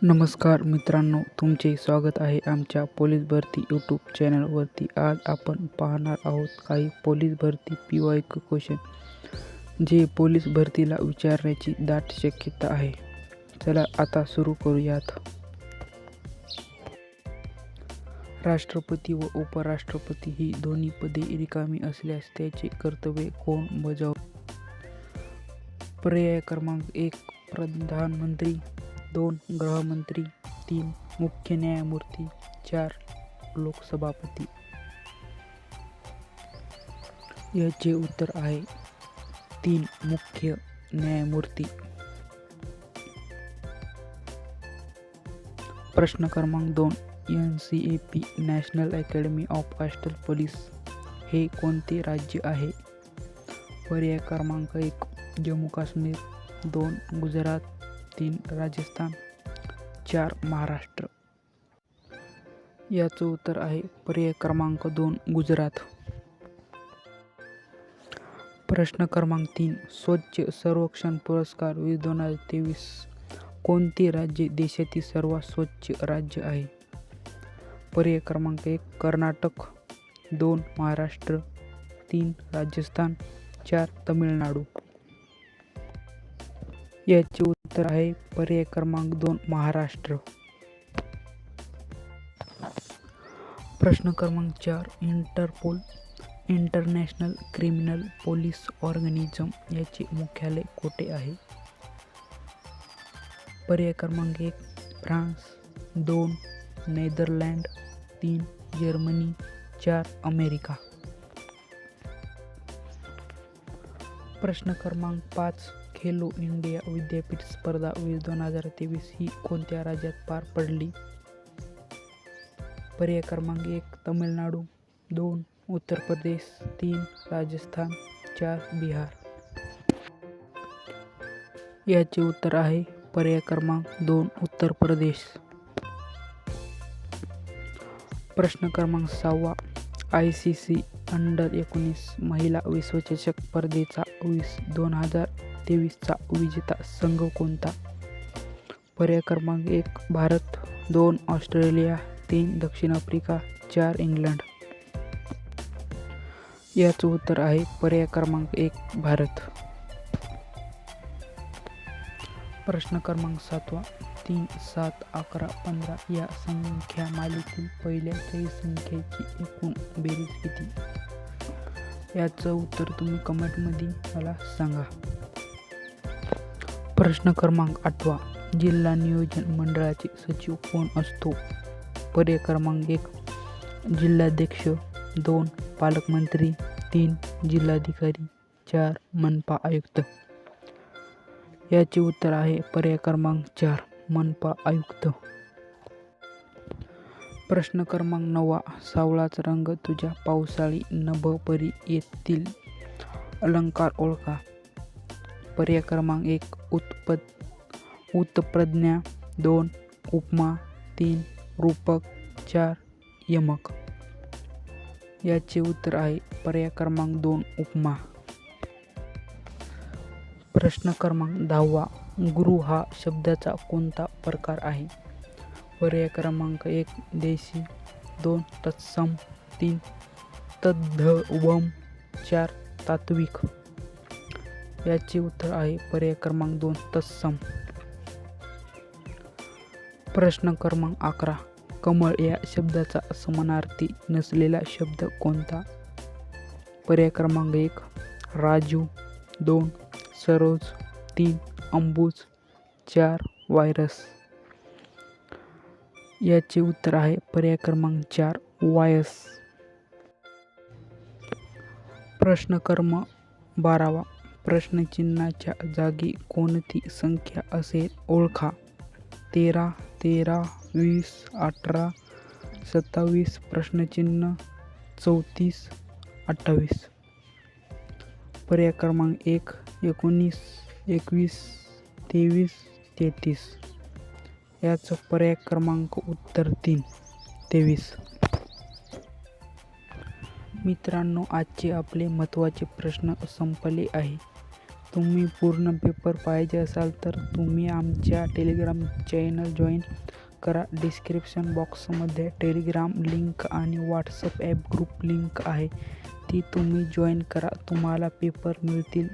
नमस्कार मित्रांनो, तुमचे स्वागत आहे आमच्या पोलीस भरती यूट्यूब चॅनलवरती. आज आपण पाहणार आहोत काही पोलीस भरती PYQ क्वेश्चन जे पोलीस भरतीला विचारण्याची दाट शक्यता आहे. चला आता सुरू करूयात. राष्ट्रपती व उपराष्ट्रपती ही दोन्ही पदे रिकामी असल्यास त्याचे कर्तव्य कोण बजावते? पर्याय क्रमांक 1 प्रधानमंत्री, 2 गृहमंत्री, 3 मुख्य न्यायमूर्ती, 4 लोकसभापती. याचे उत्तर आहे 3 मुख्य न्यायमूर्ती. प्रश्न क्रमांक 2 NCAP national academy of coastal police हे कोणते राज्य आहे? पर्याय क्रमांक 1 जम्मू काश्मीर, 2 गुजरात, 3 राजस्थान, 4 महाराष्ट्र. याचं उत्तर आहे पर्याय क्रमांक 2 गुजरात. प्रश्न क्रमांक 3 स्वच्छ सर्वेक्षण पुरस्कार 2023 कोणते राज्य देशातील सर्वात स्वच्छ राज्य आहे? पर्याय क्रमांक 1 कर्नाटक, 2 महाराष्ट्र, 3 राजस्थान, 4 तामिळनाडू. याचे उत्तर आहे पर्याय क्रमांक 2 महाराष्ट्र. प्रश्न क्रमांक 4 Interpol international criminal police organism याचे मुख्यालय कोठे आहे? पर्याय क्रमांक 1 फ्रान्स, 2 नेदरलँड, 3 जर्मनी, 4 अमेरिका. प्रश्न क्रमांक 5 खेलो इंडिया विद्यापीठ स्पर्धा 2023 ही कोणत्या राज्यात पार पडली? पर्याय क्रमांक 1 तमिळनाडू, 2 उत्तर प्रदेश, 3 राजस्थान, 4 बिहार. याचे उत्तर आहे पर्याय क्रमांक 2 उत्तर प्रदेश. प्रश्न क्रमांक 6 ICC अंडर-19 महिला विश्वचषक स्पर्धेचा 2023चा विजेता संघ कोणता? पर्याय क्रमांक 1 भारत, 2 ऑस्ट्रेलिया, 3 दक्षिण आफ्रिका, 4 इंग्लंड. याचं उत्तर आहे पर्याय क्रमांक 1 भारत. प्रश्न क्रमांक 7 3, 7, 11, 15 या संख्या मालेतील पहिल्या 23 संख्येची एकूण बेरीज किती? याचं उत्तर तुम्ही कमेंटमध्ये मला सांगा. प्रश्न क्रमांक 8 जिल्हा नियोजन मंडळाचे सचिव कोण असतो? पर्याय क्रमांक 1 जिल्हाध्यक्ष, 2 पालकमंत्री, 3 जिल्हाधिकारी, 4 मनपा आयुक्त. याचे उत्तर आहे पर्याय क्रमांक 4 मनपा आयुक्त. प्रश्न क्रमांक 9 सावळाच रंग तुझ्या पावसाळी नभपरी येथील अलंकार ओळखा. पर्याय क्रमांक 1 उत्प्रज्ञा, 2 उपमा, 3 रूपक, 4 यमक. याचे उत्तर आहे पर्याय क्रमांक 2 उपमा. प्रश्न क्रमांक 10 गुरु हा शब्दाचा कोणता प्रकार आहे? पर्याय क्रमांक 1 देशी, 2 तत्सम, 3 तद्भव, 4 तात्विक. याचे उत्तर आहे पर्याय क्रमांक 2 तत्सम. प्रश्न क्रमांक 11 कमळ या शब्दाचा समानार्थी नसलेला शब्द कोणता? पर्याय क्रमांक 1 राजू, 2 सरोज, 3 अंबुज, 4 व्हायरस. याचे उत्तर आहे पर्याय क्रमांक 4 व्हायरस. प्रश्न क्रमांक 12 प्रश्नचिन्हाच्या जागी कोणती संख्या असेल ओळखा. 13, 13, 20, 18, 27 प्रश्नचिन्ह 34, 28. पर्याय क्रमांक 1 19, 21, 23, 33. याचं पर्याय क्रमांक उत्तर 3 23. मित्रांनो आजचे आपले महत्त्वाचे प्रश्न संपले आहे. तुम्ही पूर्ण पेपर पाहिजे असाल तर तुम्ही आमच्या टेलिग्राम चॅनल जॉईन करा. डिस्क्रिप्शन बॉक्समध्ये टेलिग्राम लिंक आणि व्हॉट्सअप ॲप ग्रुप लिंक आहे, ती तुम्ही जॉईन करा. तुम्हाला पेपर मिळतील.